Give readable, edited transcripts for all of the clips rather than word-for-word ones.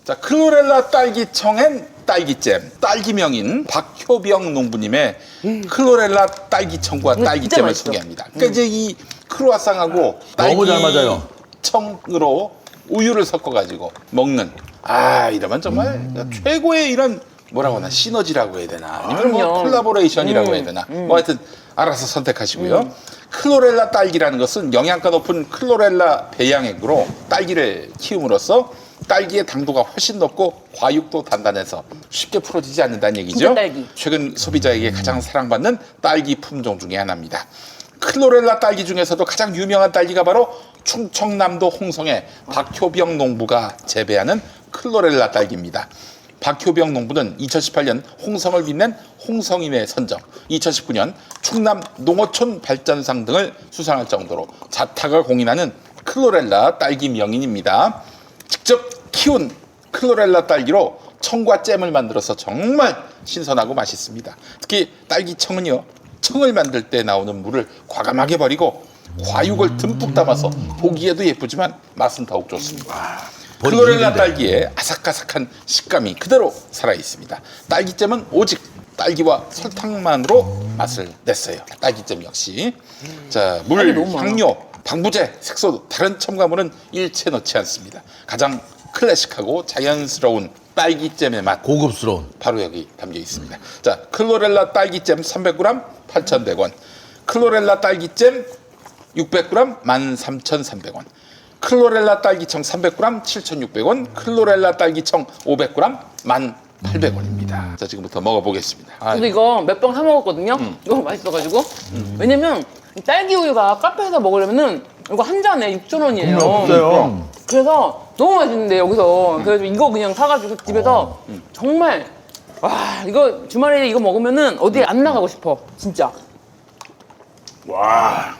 자, 클로렐라 딸기청엔 딸기잼, 딸기명인 박효병 농부님의 클로렐라 딸기청과 딸기잼을 소개합니다. 그러니까 이제 이 크루아상하고 너무 잘 맞아요. 청으로 우유를 섞어가지고 먹는, 이러면 정말 최고의 이런 뭐라고 하나, 시너지라고 해야 되나, 아니면 뭐 콜라보레이션이라고 해야 되나, 뭐 하여튼 알아서 선택하시고요. 클로렐라 딸기라는 것은 영양가 높은 클로렐라 배양액으로 딸기를 키움으로써 딸기의 당도가 훨씬 높고 과육도 단단해서 쉽게 풀어지지 않는다는 얘기죠. 딸기. 최근 소비자에게 가장 사랑받는 딸기 품종 중에 하나입니다. 클로렐라 딸기 중에서도 가장 유명한 딸기가 바로 충청남도 홍성의 박효병 농부가 재배하는 클로렐라 딸기입니다. 박효병 농부는 2018년 홍성을 빛낸 홍성인의 선정, 2019년 충남 농어촌 발전상 등을 수상할 정도로 자타가 공인하는 클로렐라 딸기 명인입니다. 직접 키운 클로렐라 딸기로 청과 잼을 만들어서 정말 신선하고 맛있습니다. 특히 딸기청은요, 청을 만들 때 나오는 물을 과감하게 버리고 과육을 듬뿍 담아서 보기에도 예쁘지만 맛은 더욱 좋습니다. 클로렐라 딸기의 아삭아삭한 식감이 그대로 살아있습니다. 딸기잼은 오직 딸기와 설탕만으로 맛을 냈어요. 딸기잼 역시. 자, 물, 향료, 방부제, 색소, 다른 첨가물은 일체 넣지 않습니다. 가장 클래식하고 자연스러운 딸기잼의 맛, 고급스러운. 바로 여기 담겨 있습니다. 자, 클로렐라 딸기잼 300g 8,100원, 클로렐라 딸기잼 600g 13,300원, 클로렐라 딸기청 300g 7,600원, 클로렐라 딸기청 500g 1,800원입니다. 자, 지금부터 먹어보겠습니다. 저도 이거 몇 병 사 먹었거든요. 너무 맛있어가지고. 왜냐면 이 딸기 우유가 카페에서 먹으려면은 이거 한 잔에 6,000원이에요. 없어요. 그래서 너무 맛있는데 여기서 그래서 이거 그냥 사가지고 집에서 정말 와, 이거 주말에 이거 먹으면은 어디 안 나가고 싶어 진짜. 와,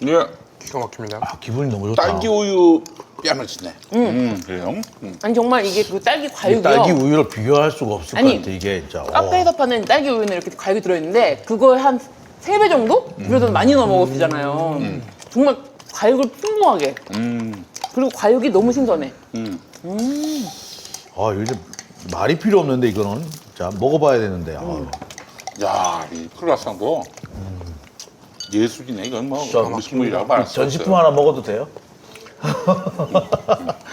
이게 기가 막힙니다. 기분이 너무 좋다. 딸기 우유 뺨을 치네. 그래요? 아니 정말 이게 그 딸기 이 과육이요. 딸기 우유를 비교할 수가 없을 아니, 것 같아, 이게 진짜. 카페에서 파는 딸기 우유는 이렇게 과육이 들어있는데 그거에 한 3배 정도? 그래도 많이 넣어 먹었잖아요. 정말 과육을 풍부하게. 그리고 과육이 너무 신선해. 요즘 말이 필요 없는데, 이거는. 자, 먹어봐야 되는데. 야, 이 크루아상도 예술이네. 이건 뭐 음식물이라고 말할 수 없어요. 전시품 하나 먹어도 돼요?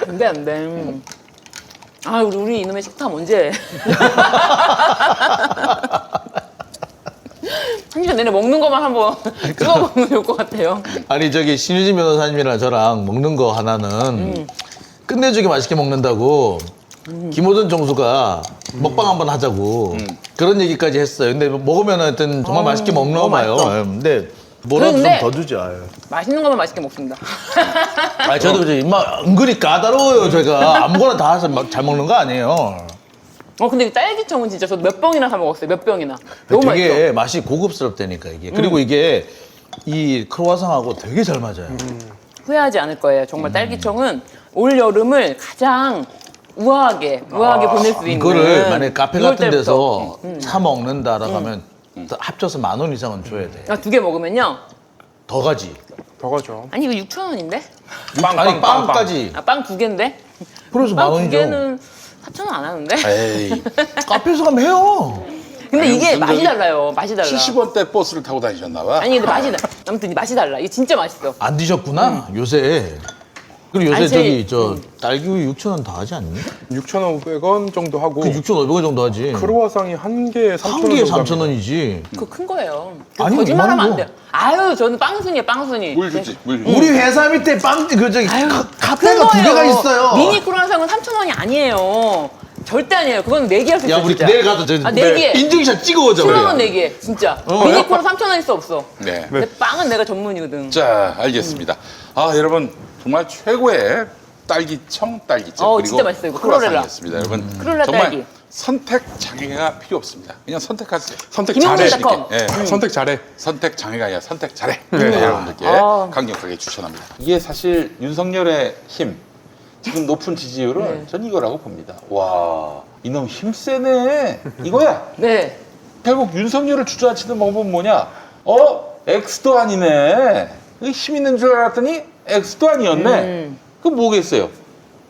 안 돼, 안 돼. 우리 이놈의 식탐 언제 해? 한 시간 내내 먹는 것만 한번 찍어보면 좋을 것 같아요. 아니, 저기 신유진 변호사님이랑 저랑 먹는 거 하나는 끝내주게 맛있게 먹는다고 김호준 정수가 먹방 한번 하자고 그런 얘기까지 했어요. 근데 먹으면 하여튼 정말 맛있게 먹나 봐요. 근데 뭐라도 좀 그런데 더 주지. 아유. 맛있는 것만 맛있게 먹습니다. 저도 이제 입맛 은근히 까다로워요. 제가 아무거나 다 해서 잘 먹는 거 아니에요. 근데 이 딸기청은 진짜 저 몇 병이나 사 먹었어요. 몇 병이나. 너무 맛있어. 되게 맛이 고급스럽다니까 이게. 그리고 이게 이 크로와상하고 되게 잘 맞아요. 후회하지 않을 거예요. 정말 딸기청은 올 여름을 가장 우아하게 보낼 수 있는. 이거를 만약에 카페 이럴 같은 데서 때부터. 사 먹는다라고 하면 합쳐서 10,000원 이상은 줘야 돼. 2개 먹으면요. 더 가지. 더 가죠. 아니 이거 6,000원인데? 아니 빵까지. 빵 2개인데? 그래서 빵 10,000원이죠. 2개는 4,000원 안 하는데? 에이, 카페에서 가면 해요. 근데 아니, 이게 무슨 맛이 저기 달라요. 맛이 달라. 70원대 버스를 타고 다니셨나 봐. 아니 근데 아무튼 이 맛이 달라. 이게 진짜 맛있어. 안 드셨구나 요새. 그리고 요새 아니, 저기 저 딸기 우유 6,000원 다 하지 않니? 6,500원 정도 하고 그 6,500원 정도 하지. 크로와상이 한 개에 3,000원 한 개에 정도 3,000원이지. 그거 큰 거예요. 아니, 거짓말하면 안 이만한 돼요. 아유 저는 빵순이에요 빵순이. 물 주지, 물 주지. 우리 회사 밑에 빵 그 저기 카페가 큰 2개가 거예요. 있어요. 미니 크루아상은 3,000원이 아니에요. 절대 아니에요. 그건 내기할 수 있어. 야 우리 진짜. 내일 가서 저 내기해. 인증샷 찍어오자 7만 원 우리. 내기해. 진짜. 미니 크루 3,000원일 수 없어. 네. 근데 빵은 내가 전문이거든. 자, 알겠습니다. 여러분 정말 최고의 딸기청, 딸기잼 그리고 진짜 맛있어요, 이거. 크루아상이었습니다. 여러분 크로렐라 정말 딸기. 선택 장애가 필요 없습니다. 그냥 선택하세요. 선택 김용민 잘해. 닷컴. 예. 선택 잘해. 선택 장애가 아니라 선택 잘해. 네. 여러분들께 아. 강력하게 추천합니다. 이게 사실 윤석열의 힘, 지금 높은 지지율은 전 이거라고 봅니다. 와, 이놈 힘세네. 이거야. 네. 결국 윤석열을 주저앉히는 방법은 뭐냐? X도 아니네. 힘 있는 줄 알았더니 X도 아니었네. 그럼 뭐겠어요?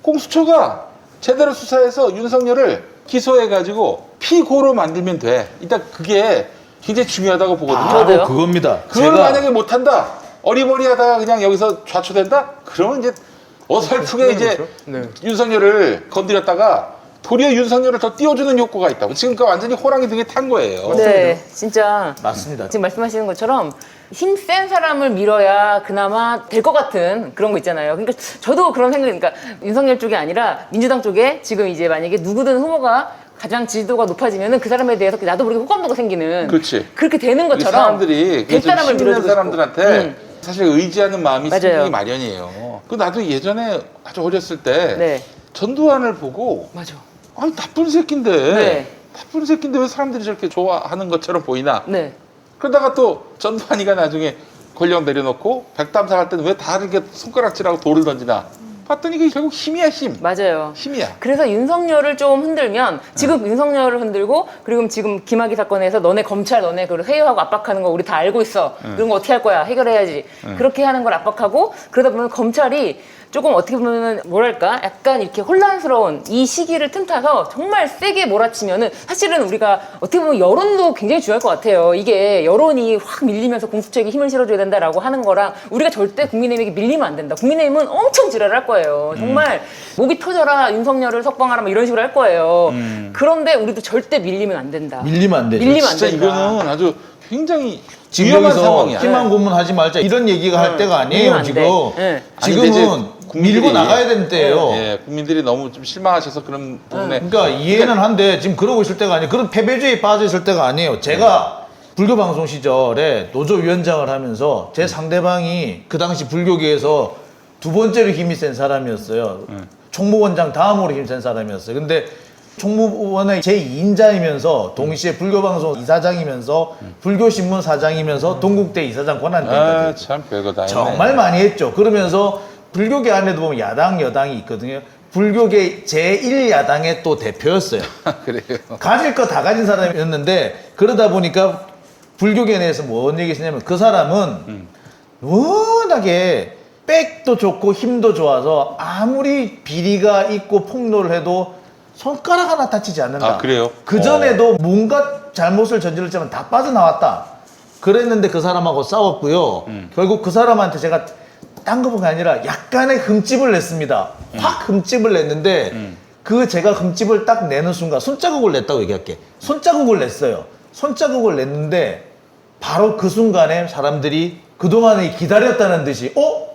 공수처가 제대로 수사해서 윤석열을 기소해가지고 피고로 만들면 돼. 일단 그게 굉장히 중요하다고 보거든요. 저도요. 바로 그겁니다. 그걸 만약에 못한다, 어리버리하다가 그냥 여기서 좌초된다? 그러면 이제 어설프게 이제 그렇죠. 네. 윤석열을 건드렸다가 도리어 윤석열을 더 띄워주는 효과가 있다고. 지금 그 완전히 호랑이 등에 탄 거예요. 네, 진짜 맞습니다. 지금 말씀하시는 것처럼 힘 센 사람을 밀어야 그나마 될 것 같은 그런 거 있잖아요. 그러니까 저도 그런 생각이, 그러니까 윤석열 쪽이 아니라 민주당 쪽에 지금 이제 만약에 누구든 후보가 가장 지지도가 높아지면은 그 사람에 대해서 나도 모르게 호감도가 생기는 그렇지. 그렇게 되는 우리 것처럼 사람들이 될 사람을 힘있는 밀어주고 사람들한테 사실 의지하는 마음이 맞아요. 생기기 마련이에요. 그 나도 예전에 아주 어렸을 때 네, 전두환을 보고 맞아. 아니 나쁜 새끼인데 네. 나쁜 새끼인데 왜 사람들이 저렇게 좋아하는 것처럼 보이나. 네, 그러다가 또 전두환이가 나중에 권력 내려놓고 백담사 할 때는 왜 다 이렇게 손가락질하고 돌을 던지나 봤더니 그게 결국 힘이야. 맞아요. 힘이야. 그래서 윤석열을 좀 흔들면 지금 윤석열을 흔들고 그리고 지금 김학의 사건에서 너네 검찰 너네 그 회유하고 압박하는 거 우리 다 알고 있어. 그런 거 어떻게 할 거야? 해결해야지. 그렇게 하는 걸 압박하고 그러다 보면 검찰이 조금 어떻게 보면은 뭐랄까 약간 이렇게 혼란스러운 이 시기를 틈타서 정말 세게 몰아치면은 사실은 우리가 어떻게 보면 여론도 굉장히 중요할 것 같아요. 이게 여론이 확 밀리면서 공수처에게 힘을 실어줘야 된다라고 하는 거랑 우리가 절대 국민의힘에게 밀리면 안 된다. 국민의힘은 엄청 지랄을 할 거예요. 정말 목이 터져라 윤석열을 석방하라 뭐 이런 식으로 할 거예요. 그런데 우리도 절대 밀리면 안 된다. 밀리면 안 되죠. 밀리면 안 진짜 된다. 이거는 아주 굉장히 지금 위험한 여기서 상황이야. 희망 고문하지 말자 이런 얘기가 할 때가 밀리면 아니에요. 안 지금 돼. 네. 아니, 근데 지금은 이제 국민들이 밀고 나가야 되는 때예요. 예, 국민들이 너무 좀 실망하셔서 그런 부분에 그러니까 이해는 한데 지금 그러고 있을 때가 아니에요. 그런 패배주의에 빠져 있을 때가 아니에요. 제가 불교 방송 시절에 노조위원장을 하면서 제 상대방이 그 당시 불교계에서 두 번째로 힘이 센 사람이었어요. 총무원장 다음으로 힘 센 사람이었어요. 근데 총무원의 제2인자이면서 동시에 불교방송 이사장이면서 불교신문 사장이면서 동국대 이사장 권한대행까지 했죠. 참 별거 다 했네. 정말 많이 했죠. 그러면서 불교계 안에도 보면 야당, 여당이 있거든요. 불교계 제1야당의 또 대표였어요. 그래요. 가질 거 다 가진 사람이었는데 그러다 보니까 불교계 내에서 뭔 얘기 했냐면 그 사람은 워낙에 백도 좋고 힘도 좋아서 아무리 비리가 있고 폭로를 해도 손가락 하나 다치지 않는다. 아, 그래요? 그전에도 뭔가 잘못을 저질렀지만 다 빠져나왔다. 그랬는데 그 사람하고 싸웠고요. 결국 그 사람한테 제가 딴 거 본 게 아니라 약간의 흠집을 냈습니다. 확 흠집을 냈는데 그 제가 흠집을 딱 내는 순간 손자국을 냈다고 얘기할게. 손자국을 냈어요. 손자국을 냈는데 바로 그 순간에 사람들이 그동안에 기다렸다는 듯이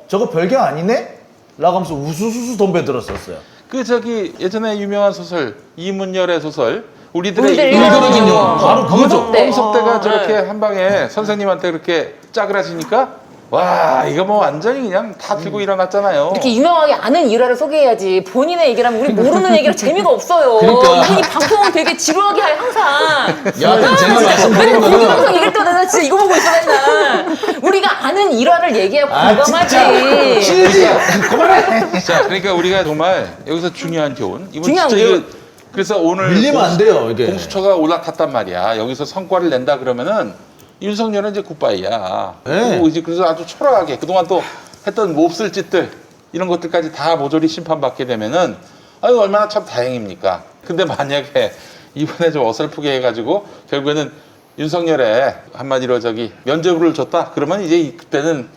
저거 별게 아니네? 라고 하면서 우수수수 덤벼들었었어요. 그 저기 예전에 유명한 소설 이문열의 소설 우리들의 우리들 이거거든요. 바로 그거죠. 홍석대가 저렇게 네. 한 방에 선생님한테 그렇게 짜그라지니까 와 이거 뭐 완전히 그냥 다 들고 일어났잖아요. 이렇게 유명하게 아는 일화를 소개해야지 본인의 얘기를 하면 우리 모르는 얘기라 재미가 없어요. 그러니까. 이분이 방송은 되게 지루하게 해 항상. 여하튼 제가 아니, 말씀드린 고기 거는 방송 이럴 때마다 나 진짜 이거 보고 있어 맨날. 우리가 아는 일화를 얘기하고 공감하지. 치지 그만해. 자 그러니까 우리가 정말 여기서 중요한 교훈. 이번 중요한 진짜 교훈. 이거 그래서 오늘 밀리면 안 돼요, 이게. 공수처가 올라탔단 말이야. 여기서 성과를 낸다 그러면은 윤석열은 이제 굿바이야. 네. 그리고 이제 그래서 아주 초라하게 그동안 또 했던 몹쓸 짓들 이런 것들까지 다 모조리 심판받게 되면은 아유 얼마나 참 다행입니까. 근데 만약에 이번에 좀 어설프게 해가지고 결국에는 윤석열에 한마디로 저기 면죄부를 줬다 그러면 이제 그때는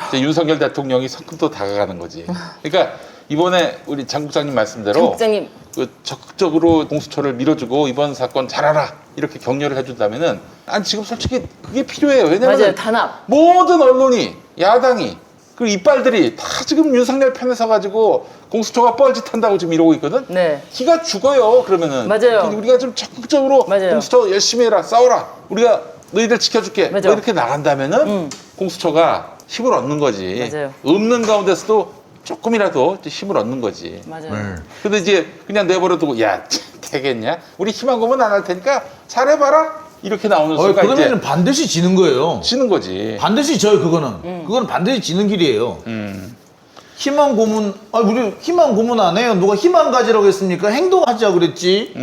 이제 윤석열 대통령이 성큼도 다가가는 거지. 그러니까 이번에 우리 장 국장님 말씀대로 국장님. 그 적극적으로 공수처를 밀어주고 이번 사건 잘하라 이렇게 격려를 해준다면은 아니 지금 솔직히 그게 필요해요. 왜냐면 맞아요. 단합. 모든 언론이 야당이 그 이빨들이 다 지금 윤석열 편에 서가지고 공수처가 뻘짓한다고 지금 이러고 있거든. 네. 기가 죽어요. 그러면은 맞아요. 우리가 좀 적극적으로 맞아요. 공수처 열심히 해라 싸워라. 우리가 너희들 지켜줄게. 뭐 맞아요. 이렇게 나간다면은 공수처가 힘을 얻는 거지. 맞아요. 없는 가운데서도 조금이라도 힘을 얻는 거지. 맞아요. 근데 이제 그냥 내버려두고 야 되겠냐? 우리 희망 고문 안 할 테니까 잘해봐라 이렇게 나오는 순간 그러면 이제 반드시 지는 거예요. 지는 거지. 반드시 져요, 그거는. 그거는 반드시 지는 길이에요. 희망 고문, 우리 희망 고문 안 해요. 누가 희망 가지라고 했습니까? 행동하자 그랬지.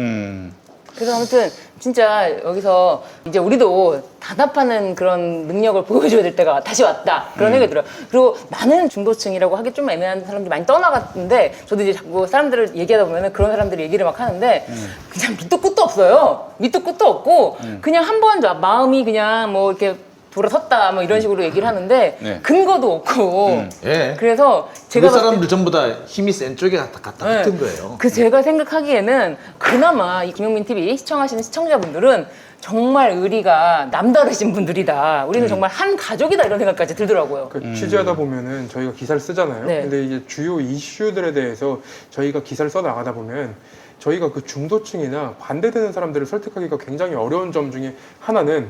그래서 아무튼 진짜 여기서 이제 우리도 단합하는 그런 능력을 보여줘야 될 때가 다시 왔다 그런 생각이 들어요. 그리고 많은 중도층이라고 하기 좀 애매한 사람들이 많이 떠나갔는데 저도 이제 자꾸 사람들을 얘기하다 보면은 그런 사람들이 얘기를 막 하는데 그냥 밑도 끝도 없어요. 밑도 끝도 없고 그냥 한 번 마음이 그냥 뭐 이렇게 돌아섰다 뭐 이런 식으로 얘기를 하는데 네. 근거도 없고 예. 그래서 그 제가 봤을 때 사람들 전부 다 힘이 센 쪽에 갖다 네. 붙은 거예요. 그 제가 생각하기에는 그나마 이 김용민 TV 시청하시는 시청자분들은 정말 의리가 남다르신 분들이다. 우리는 정말 한 가족이다 이런 생각까지 들더라고요. 그 취재하다 보면은 저희가 기사를 쓰잖아요. 네. 근데 이제 주요 이슈들에 대해서 저희가 기사를 써 나가다 보면 저희가 그 중도층이나 반대되는 사람들을 설득하기가 굉장히 어려운 점 중에 하나는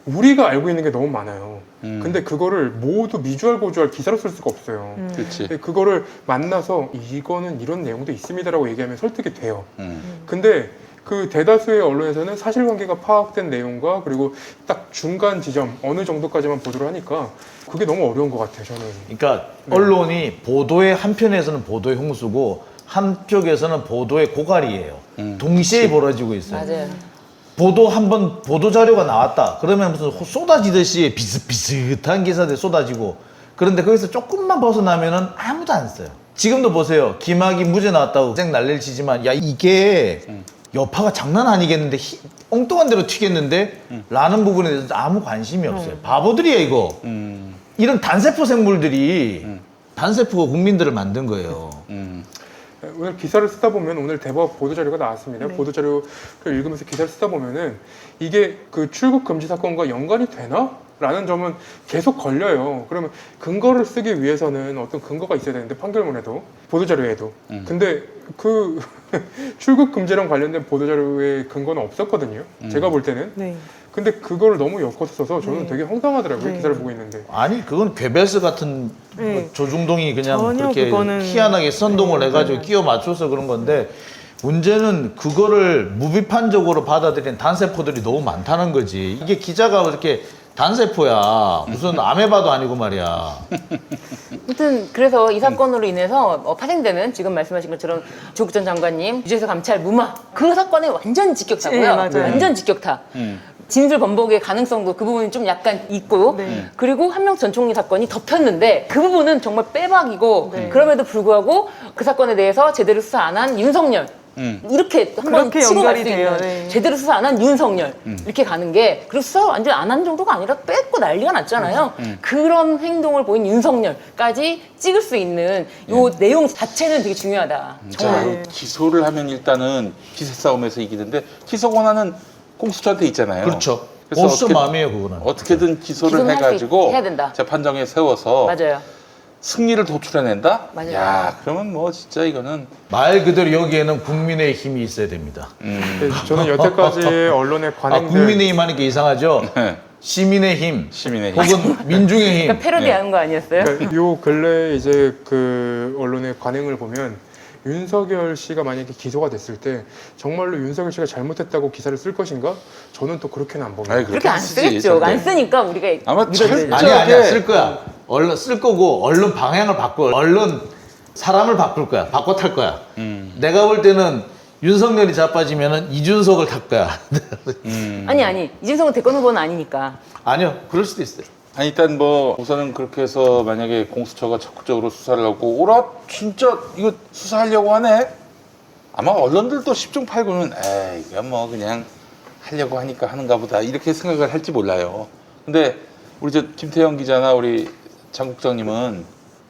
우리가 알고 있는 게 너무 많아요. 근데 그거를 모두 미주알 고주알 기사로 쓸 수가 없어요. 그렇지. 근데 그거를 만나서 이거는 이런 내용도 있습니다라고 얘기하면 설득이 돼요. 음. 근데 그 대다수의 언론에서는 사실관계가 파악된 내용과 그리고 딱 중간 지점 어느 정도까지만 보도를 하니까 그게 너무 어려운 것 같아요. 저는. 그러니까 언론이 보도의 한편에서는 보도의 홍수고 한쪽에서는 보도의 고갈이에요. 동시에 벌어지고 있어요. 맞아요. 보도 한번 보도 자료가 나왔다. 그러면 무슨 쏟아지듯이 비슷비슷한 기사들이 쏟아지고 그런데 거기서 조금만 벗어나면은 아무도 안 써요. 지금도 보세요. 김학이 무죄 나왔다고 쌩 난리를 치지만 야 이게 여파가 장난 아니겠는데 엉뚱한 대로 튀겠는데 라는 부분에 대해서 아무 관심이 없어요. 바보들이야 이거. 이런 단세포 생물들이 단세포가 국민들을 만든 거예요. 오늘 기사를 쓰다 보면 오늘 대법 보도자료가 나왔습니다. 보도자료를 읽으면서 기사를 쓰다 보면은 이게 그 출국 금지 사건과 연관이 되나? 라는 점은 계속 걸려요. 그러면 근거를 쓰기 위해서는 어떤 근거가 있어야 되는데 판결문에도 보도자료에도 근데 그 출국 금지랑 관련된 보도자료에 근거는 없었거든요. 제가 볼 때는. 네. 근데 그거를 너무 엮어서 써서 저는 네. 되게 황당하더라고요. 네. 기사를 보고 있는데. 아니 그건 괴벨스 같은 네. 조중동이 그냥 전혀 그렇게 그거는- 희한하게 선동을 해가지고 끼워 맞춰서 그런 건데 문제는 그거를 무비판적으로 받아들인 단세포들이 너무 많다는 거지. 이게 기자가 그렇게 단세포야 무슨 아메바도 아니고 말이야. 아무튼 그래서 이 사건으로 인해서 파생되는 지금 말씀하신 것처럼 조국 전 장관님 유재수 감찰 무마 그 사건이 완전 직격타고요. 네, 맞아요. 완전 직격타. 진술 번복의 가능성도 그 부분이 좀 약간 있고 네. 그리고 한명 전 총리 사건이 덮였는데 그 부분은 정말 빼박이고 네. 그럼에도 불구하고 그 사건에 대해서 제대로 수사 안 한 윤석열 이렇게 한번 그렇게 치고 갈 수 연결이 돼요. 있는 네. 제대로 수사 안 한 윤석열 이렇게 가는 게 그리고 수사 완전 안 한 정도가 아니라 뺏고 난리가 났잖아요. 그런 행동을 보인 윤석열까지 찍을 수 있는 요 내용 자체는 되게 중요하다. 정말. 자, 기소를 하면 일단은 기세 싸움에서 이기는데 기소 권한은 공수처한테 있잖아요. 그렇죠. 그래서 공수처 어떻게- 마음이에요 그거는. 어떻게든 기소를 기소는 할수 해가지고 해야 된다. 재판정에 세워서 맞아요. 승리를 도출해낸다? 맞아요. 야, 그러면 뭐 진짜 이거는 말 그대로 여기에는 국민의 힘이 있어야 됩니다. 근데 저는 여태까지의 언론의 아 관행들 국민의 힘 하는 게 이상하죠. 네. 시민의 힘, 시민의 힘. 혹은 민중의 힘. 그러니까 패러디하는 거 아니었어요? 그러니까 요 근래 이제 그 언론의 관행을 보면 윤석열 씨가 만약에 기소가 됐을 때 정말로 윤석열 씨가 잘못했다고 기사를 쓸 것인가? 저는 또 그렇게는 안 봅니다. 아니, 그렇게 안 쓰지, 쓰겠죠. 절대. 안 쓰니까 우리가 아마 믿어줘야죠. 철저하게 아니야 쓸 거야. 얼른 쓸 거고 얼른 방향을 바꿔. 얼른 사람을 바꿀 거야. 바꿔 탈 거야. 내가 볼 때는 윤석열이 자빠지면은 이준석을 탈 거야. 아니 이준석은 대권 후보는 아니니까. 아니요, 그럴 수도 있어요. 아니 일단 뭐 우선은 그렇게 해서 만약에 공수처가 적극적으로 수사를 하고 오라 진짜 이거 수사하려고 하네. 아마 언론들도 10중 8구는 에이 이거 뭐 그냥 하려고 하니까 하는가 보다 이렇게 생각을 할지 몰라요. 근데 우리 저 김태형 기자나 우리 장 국장님은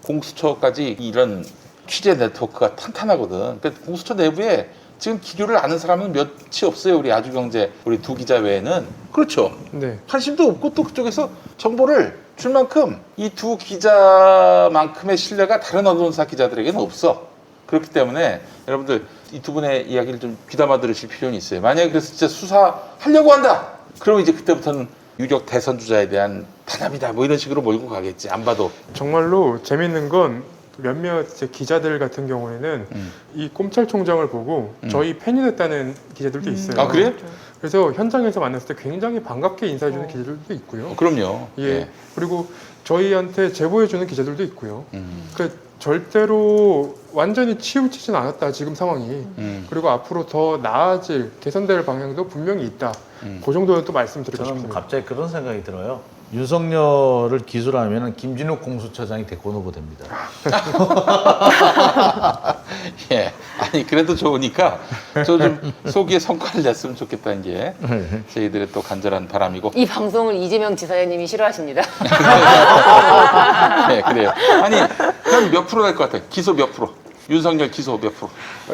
공수처까지 이런 취재 네트워크가 탄탄하거든. 그러니까 공수처 내부에 지금 기교를 아는 사람은 몇이 없어요. 우리 아주경제 우리 두 기자 외에는. 그렇죠. 네. 관심도 없고 또 그쪽에서 정보를 줄 만큼 이 두 기자만큼의 신뢰가 다른 언론사 기자들에게는 없어. 그렇기 때문에 여러분들 이 두 분의 이야기를 좀 귀담아 들으실 필요는 있어요. 만약에 그래서 진짜 수사하려고 한다. 그러면 이제 그때부터는 유력 대선 주자에 대한 탄압이다. 뭐 이런 식으로 몰고 가겠지. 안 봐도. 정말로 재밌는 건 몇몇 이제 기자들 같은 경우에는 이 꼼찰총장을 보고 저희 팬이 됐다는 기자들도 있어요. 아 그래요? 그래서 현장에서 만났을 때 굉장히 반갑게 인사해주는 기자들도 있고요. 그럼요. 예. 그리고 저희한테 제보해주는 기자들도 있고요. 그러니까 절대로 완전히 치우치진 않았다 지금 상황이. 그리고 앞으로 더 나아질 개선될 방향도 분명히 있다. 그 정도는 또 말씀드리고 저는 싶습니다. 갑자기 그런 생각이 들어요. 윤석열을 기술하면 김진욱 공수처장이 대권 후보 됩니다. 예. 아니 그래도 좋으니까 저 좀 소기의 성과를 냈으면 좋겠다는 게 저희들의 또 간절한 바람이고. 이 방송을 이재명 지사님이 싫어하십니다. 네, 그래요. 아니 그럼 몇 프로 될 것 같아요? 기소 몇 프로? 윤석열 기소 몇 프로?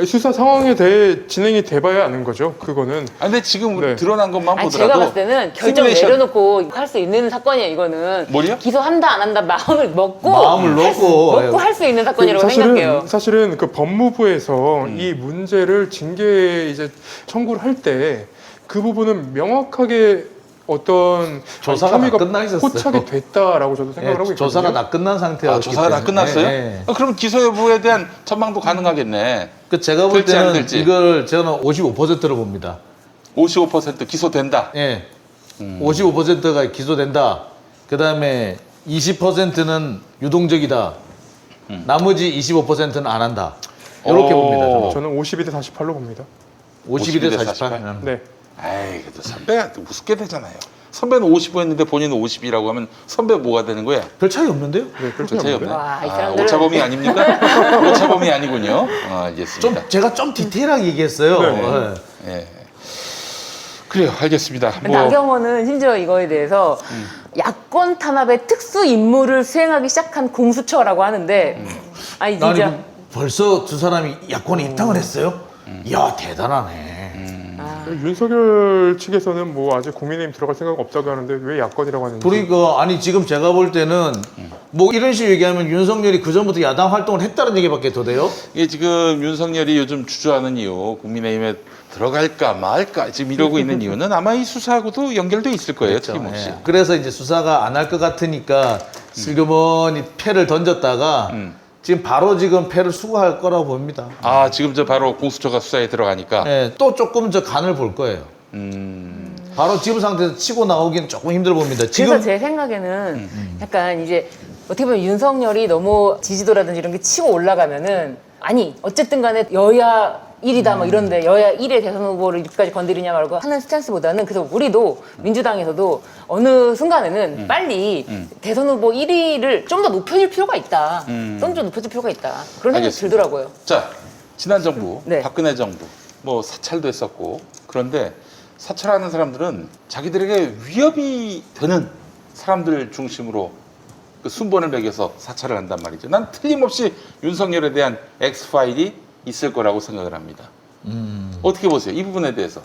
수사 상황에 대해 진행이 돼봐야 아는 거죠. 그거는. 아 근데 지금 네. 드러난 것만 아니, 보더라도 제가 봤을 때는 결정 시뮬레이션- 내려놓고 할 수 있는 사건이에요. 이거는 뭘요? 기소한다 안 한다 마음을 먹고 마음을 놓고 할 수 있는 사건이라고 생각해요. 사실은 그 법무부에서 이 문제를 징계 이제 청구를 할 때 그 부분은 명확하게 어떤 조사가 다 혐의가 끝나 있었어요. 포착이 됐다라고 저도 생각을 하고 있거든요. 조사가 다 끝난 상태였기 조사가 다 끝났어요? 네. 그럼 기소 여부에 대한 전망도 가능하겠네. 그 제가 볼 될지 안 때는 될지. 이걸 저는 55%로 봅니다. 55% 기소된다. 예. 55%가 기소된다. 그 다음에 20%는 유동적이다. 나머지 25%는 안 한다. 이렇게 오. 봅니다. 저는. 저는 52대 48로 봅니다. 52대 48. 48. 네. 에이, 그래도 선배가 우습게 되잖아요. 선배는 55였는데 본인은 50이라고 하면 선배 뭐가 되는 거야? 별 차이 없는데요? 네, 그렇죠. 차이 없네. 와, 이 아, 사람들은- 오차범위 아닙니까? 오차범위 아니군요. 알겠습니다. 제가 좀 디테일하게 얘기했어요. 네. 예. 예. 그래요, 알겠습니다. 나경원은 심지어 이거에 대해서 야권 탄압의 특수 임무를 수행하기 시작한 공수처라고 하는데 아니 아니, 진짜 벌써 두 사람이 야권에 입당을 했어요? 이야, 대단하네. 윤석열 측에서는 뭐 아직 국민의힘 들어갈 생각 없다고 하는데 왜 야권이라고 하는지. 그러니까 아니 지금 제가 볼 때는 뭐 이런 식으로 얘기하면 윤석열이 그 전부터 야당 활동을 했다는 얘기밖에 더 돼요? 이게 지금 윤석열이 요즘 주저하는 이유, 국민의힘에 들어갈까 말까 지금 이러고 있는 이유는 아마 이 수사하고도 연결돼 있을 거예요, 틀림없이. 예. 그래서 이제 수사가 안 할 것 같으니까 슬그머니 패를 던졌다가 지금 바로 지금 패를 수거할 거라고 봅니다. 아, 지금 저 바로 공수처가 수사에 들어가니까. 예, 또 조금 저 간을 볼 거예요. 바로 지금 상태에서 치고 나오기는 조금 힘들어 봅니다. 지금 그래서 제 생각에는 약간 이제 어떻게 보면 윤석열이 너무 지지도라든지 이런 게 치고 올라가면은 아니 어쨌든 간에 여야 1이다 뭐 이런데 여야 1의 대선 후보를 이렇게까지 건드리냐 말고 하는 스탠스보다는 그래서 우리도 민주당에서도 어느 순간에는 빨리 대선 후보 1위를 좀 더 높여줄 필요가 있다. 좀 더 높여줄 필요가 있다. 그런 생각이 알겠습니다. 들더라고요. 자, 지난 정부, 네. 박근혜 정부, 뭐 사찰도 했었고, 그런데 사찰하는 사람들은 자기들에게 위협이 되는 사람들 중심으로 그 순번을 매겨서 사찰을 한단 말이죠. 난 틀림없이 윤석열에 대한 X파일이 있을 거라고 생각을 합니다. 어떻게 보세요? 이 부분에 대해서.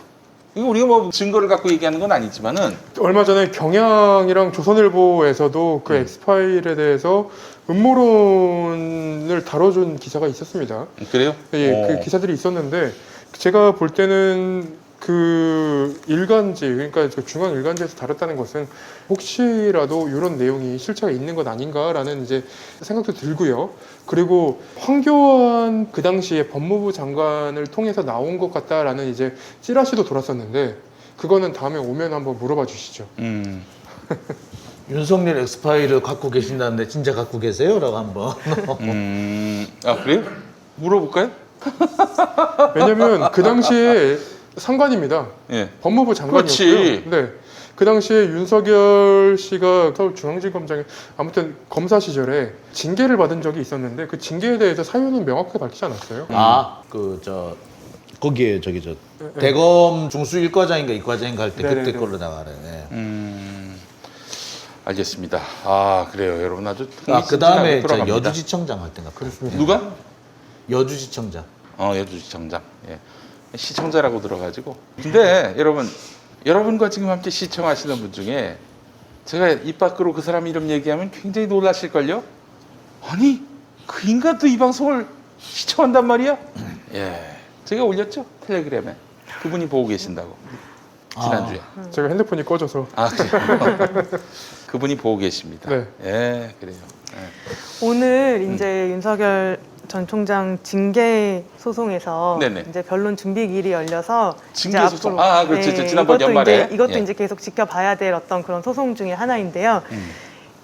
이거 우리가 뭐 증거를 갖고 얘기하는 건 아니지만은 얼마 전에 경향이랑 조선일보에서도 그 엑스파일에 대해서 음모론을 다뤄준 기사가 있었습니다. 그래요? 예, 그 기사들이 있었는데 제가 볼 때는 그 일간지 그러니까 그 중앙 일간지에서 다뤘다는 것은 혹시라도 이런 내용이 실체가 있는 것 아닌가라는 이제 생각도 들고요. 그리고 황교안 그 당시에 법무부 장관을 통해서 나온 것 같다라는 이제 찌라시도 돌았었는데 그거는 다음에 오면 한번 물어봐 주시죠. 윤석열 엑스파일을 갖고 계신다는데 진짜 갖고 계세요? 라고 한번. 아, 그래요? 물어볼까요? 왜냐면 그 당시에 상관입니다. 예. 법무부 장관이었고요. 그렇지. 네. 그 당시에 윤석열 씨가 서울중앙지검장에 아무튼 검사 시절에 징계를 받은 적이 있었는데 그 징계에 대해서 사유는 명확하게 밝히지 않았어요. 아, 거기에 대검 중수 1과장인가 2과장인가 할 때 그때 네네네. 걸로 나가네. 알겠습니다. 아, 그래요. 여러분 아주 그 다음에 돌아갑니다. 여주지청장 할 때인가. 그렇습니다. 누가? 여주지청장. 여주시청장. 예. 시청자라고 들어가지고. 근데 여러분과 지금 함께 시청하시는 분 중에 제가 입 밖으로 그 사람 이름 얘기하면 굉장히 놀라실걸요? 아니, 그 인간도 이 방송을 시청한단 말이야? 예. 제가 올렸죠? 텔레그램에. 그분이 보고 계신다고. 지난주에. 제가 핸드폰이 꺼져서 아, 그래요? 그분이 보고 계십니다. 네. 예, 그래요. 예. 오늘 이제 윤석열 전 총장 징계 소송에서 네네. 이제 변론 준비일이 열려서 징계 이제 소송. 앞으로- 아, 그렇지. 지난번 이것도 연말에. 이제, 이것도 예. 이제 계속 지켜봐야 될 어떤 그런 소송 중에 하나인데요.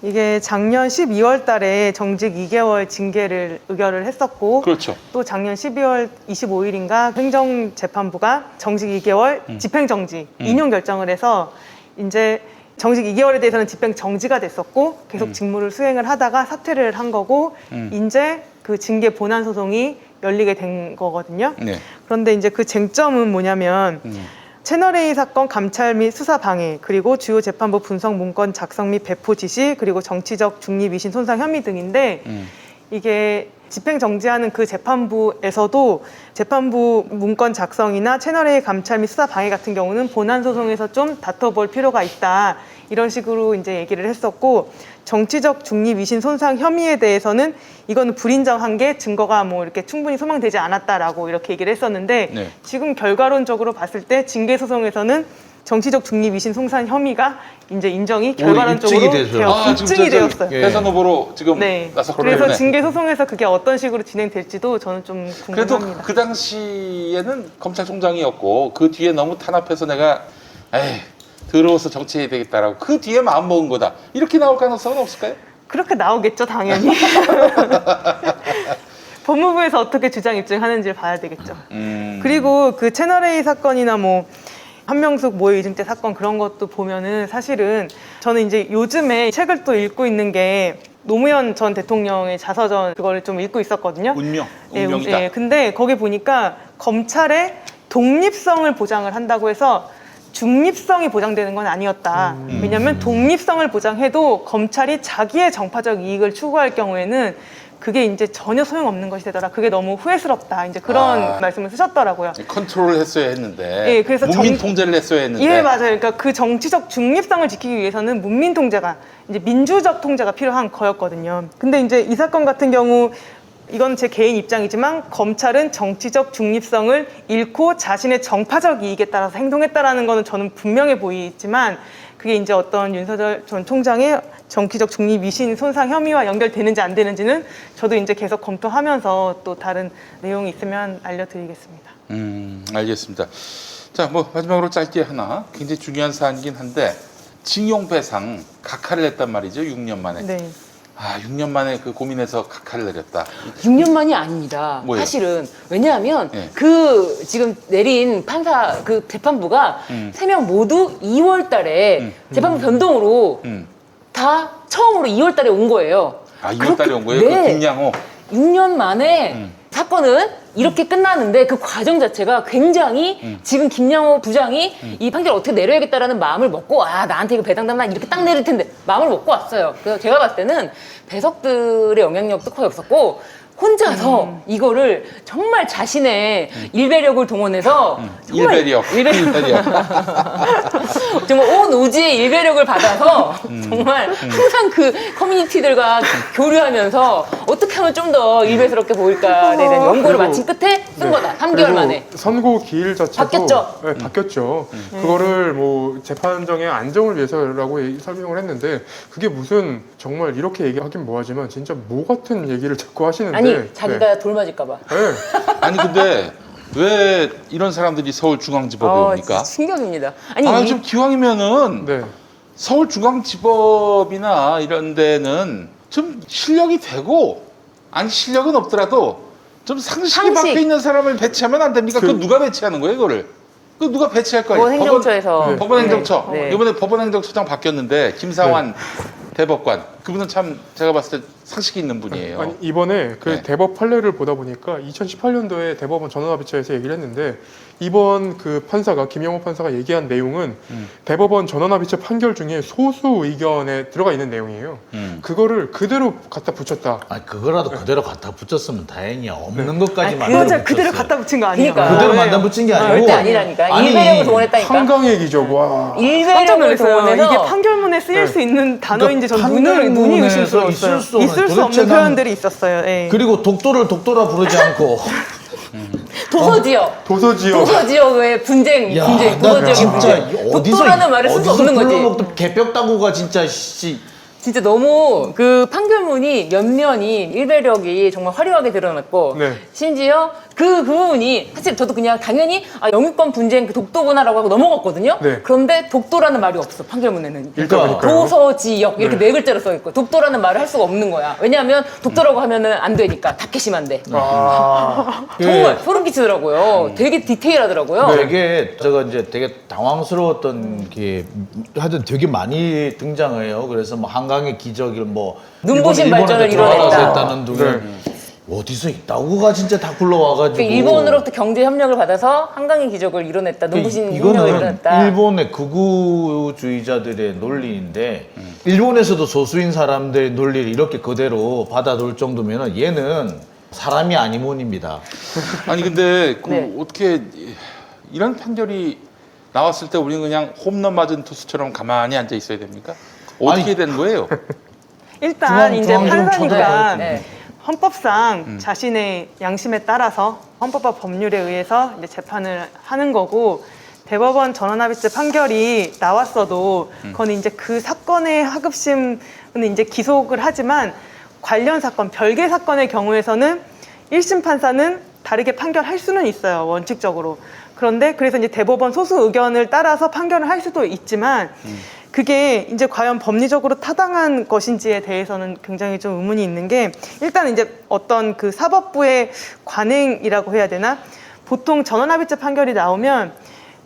이게 작년 12월 달에 정직 2개월 징계를 의결을 했었고 그렇죠. 또 작년 12월 25일인가 행정재판부가 정직 2개월 집행정지 인용 결정을 해서 이제 정직 2개월에 대해서는 집행정지가 됐었고 계속 직무를 수행을 하다가 사퇴를 한 거고 이제 그 징계 본안 소송이 열리게 된 거거든요. 네. 그런데 이제 그 쟁점은 뭐냐면 채널A 사건 감찰 및 수사 방해, 그리고 주요 재판부 분석 문건 작성 및 배포 지시, 그리고 정치적 중립 위신 손상 혐의 등인데 이게 집행 정지하는 그 재판부에서도 재판부 문건 작성이나 채널A 감찰 및 수사 방해 같은 경우는 본안 소송에서 좀 다퉈볼 필요가 있다. 이런 식으로 이제 얘기를 했었고, 정치적 중립 위신 손상 혐의에 대해서는 이거는 불인정한 게 증거가 뭐 이렇게 충분히 소망되지 않았다라고 이렇게 얘기를 했었는데 네. 지금 결과론적으로 봤을 때 징계 소송에서는 정치적 중립 위신 손상 혐의가 이제 인정이 결과론적으로 입증이 되죠. 입증이 되었어요. 예. 대선 후보로 지금 네. 나섰기 그래서 때문에. 징계 소송에서 그게 어떤 식으로 진행될지도 저는 좀 그래도 궁금합니다. 그 당시에는 검찰총장이었고 그 뒤에 너무 탄압해서 내가 에이 더러워서 정치해야 되겠다라고 그 뒤에 마음먹은 거다. 이렇게 나올 가능성은 없을까요? 그렇게 나오겠죠, 당연히. 법무부에서 어떻게 주장 입증하는지를 봐야 되겠죠. 그리고 그 채널A 사건이나 뭐 한명숙 모의 이중죄 사건 그런 것도 보면은 사실은 저는 이제 요즘에 책을 또 읽고 있는 게 노무현 전 대통령의 자서전 그거를 좀 읽고 있었거든요. 운명이다. 예, 근데 거기 보니까 검찰의 독립성을 보장을 한다고 해서 중립성이 보장되는 건 아니었다. 왜냐하면 독립성을 보장해도 검찰이 자기의 정파적 이익을 추구할 경우에는 그게 이제 전혀 소용없는 것이 되더라. 그게 너무 후회스럽다. 이제 그런 말씀을 쓰셨더라고요. 컨트롤을 했어야 했는데 예, 그래서 문민 통제를 했어야 했는데 예, 맞아요. 그러니까 그 정치적 중립성을 지키기 위해서는 문민 통제가 이제 민주적 통제가 필요한 거였거든요. 근데 이제 이 사건 같은 경우 이건 제 개인 입장이지만 검찰은 정치적 중립성을 잃고 자신의 정파적 이익에 따라서 행동했다라는 거는 저는 분명해 보이지만 그게 이제 어떤 윤석열 전 총장의 정치적 중립 위신 손상 혐의와 연결되는지 안 되는지는 저도 이제 계속 검토하면서 또 다른 내용이 있으면 알려드리겠습니다. 알겠습니다. 자, 뭐 마지막으로 짧게 하나 굉장히 중요한 사안이긴 한데 징용 배상 각하를 냈단 말이죠. 6년 만에. 네. 6년 만에 그 고민해서 각하를 내렸다. 6년만이 아닙니다. 뭐예요? 사실은 왜냐하면 네. 그 지금 내린 판사 그 재판부가 3명 모두 2월달에 재판부 변동으로 다 처음으로 2월달에 온 거예요. 2월달에 온 거예요? 네. 그 김양호. 6년 만에 사건은 이렇게 끝나는데 그 과정 자체가 굉장히 지금 김양호 부장이 이 판결을 어떻게 내려야겠다라는 마음을 먹고 나한테 이거 배당되면 이렇게 딱 내릴 텐데 마음을 먹고 왔어요. 그래서 제가 봤을 때는 배석들의 영향력도 거의 없었고 혼자서 이거를 정말 자신의 일배력을 동원해서 정말 일배력. 정말 온 오지의 일배력을 받아서 정말 항상 그 커뮤니티들과 교류하면서 어떻게 하면 좀 더 일배스럽게 보일까에 대한 연구를 마친 끝에 쓴 거다. 3개월 그리고 만에. 선고 기일 자체도 바뀌었죠? 네, 바뀌었죠. 그거를 뭐 재판정의 안정을 위해서라고 설명을 했는데 그게 무슨 정말 이렇게 얘기하긴 뭐하지만 진짜 모 같은 얘기를 자꾸 하시는데 아니 자기가 돌 맞을까 봐. 네. 아니 근데 왜 이런 사람들이 서울중앙지법에 옵니까? 진짜 충격입니다. 아니 좀 기왕이면은 네. 서울중앙지법이나 이런 데는 좀 실력이 되고 아니 실력은 없더라도 좀 상식이 상식. 박혀 있는 사람을 배치하면 안 됩니까? 그거 누가 배치하는 거예요, 이거를? 그 누가 배치할 거예요? 뭐 행정처에서 법원행정처. 네. 이번에 법원행정처장 바뀌었는데 김상환 대법관. 그분은 참 제가 봤을 때 상식이 있는 분이에요. 아니 이번에 그 네. 대법 판례를 보다 보니까 2018년도에 대법원 전원합의체에서 얘기를 했는데 이번 그 판사가 김영호 판사가 얘기한 내용은 대법원 전원합의체 판결 중에 소수 의견에 들어가 있는 내용이에요. 그거를 그대로 갖다 붙였다. 그거라도 그대로 갖다 붙였으면 다행이야. 없는 것까지 만들어 맞아, 붙였어요. 그대로 갖다 붙인 거 아니에요? 그러니까. 그대로 만다 붙인 게 아니고 절대 아니라니까. 아니, 일배력을 동원했다니까. 한강의 기적 와. 깜짝 일배력을 놀랐어요. 동원해서 이게 판결문에 쓰일 수 있는 단어인지 전 눈이 판결문에서 의심스러웠어요. 있을 수 없는 있을 수 도대체 없는 난- 표현들이 있었어요. 예. 그리고 독도를 독도라 부르지 않고 도서지역. 도서지역. 도서지역의 분쟁, 야, 분쟁, 나 도서지역의 진짜 분쟁. 독도라는 말을 쓸 수 없는 거지. 불러먹던 개벽 따구가 진짜 씨. 진짜 너무 그 판결문이 몇 면이 일배력이 정말 화려하게 드러났고 네. 심지어 그 부분이 사실 저도 그냥 당연히 영유권 분쟁 그 독도구나라고 하고 넘어갔거든요. 네. 그런데 독도라는 말이 없어 판결문에는. 그러니까요. 도서 지역 이렇게 네 글자로 써 있고 독도라는 말을 할 수가 없는 거야. 왜냐하면 독도라고 하면은 안 되니까 타케시마인데. 정말 소름 끼치더라고요. 되게 디테일하더라고요. 되게 제가 이제 되게 당황스러웠던 게 하여튼 되게 많이 등장해요. 그래서 뭐 한강의 기적을 뭐 눈부신 발전을 이뤄냈다. 했다는 둥 어디서 있다고가 진짜 다 굴러와가지고 일본으로부터 경제 협력을 받아서 한강의 기적을 이뤄냈다. 눈부신 협력을 이거는 이뤄냈다. 일본의 극우주의자들의 논리인데 일본에서도 소수인 사람들의 논리를 이렇게 그대로 받아들일 정도면 얘는 사람이 아니몬입니다. 아니 근데 그 네. 어떻게 이런 판결이 나왔을 때 우리는 그냥 홈런 맞은 투수처럼 가만히 앉아 있어야 됩니까? 어떻게 아니, 된 거예요? 일단 이제 판사니까 네. 헌법상 자신의 양심에 따라서 헌법과 법률에 의해서 이제 재판을 하는 거고 대법원 전원합의체 판결이 나왔어도 그건 이제 그 사건의 하급심은 이제 기속을 하지만 관련 사건, 별개 사건의 경우에서는 1심 판사는 다르게 판결할 수는 있어요, 원칙적으로. 그런데 그래서 이제 대법원 소수 의견을 따라서 판결을 할 수도 있지만 그게 이제 과연 법리적으로 타당한 것인지에 대해서는 굉장히 좀 의문이 있는 게 일단 이제 어떤 그 사법부의 관행이라고 해야 되나? 보통 전원합의체 판결이 나오면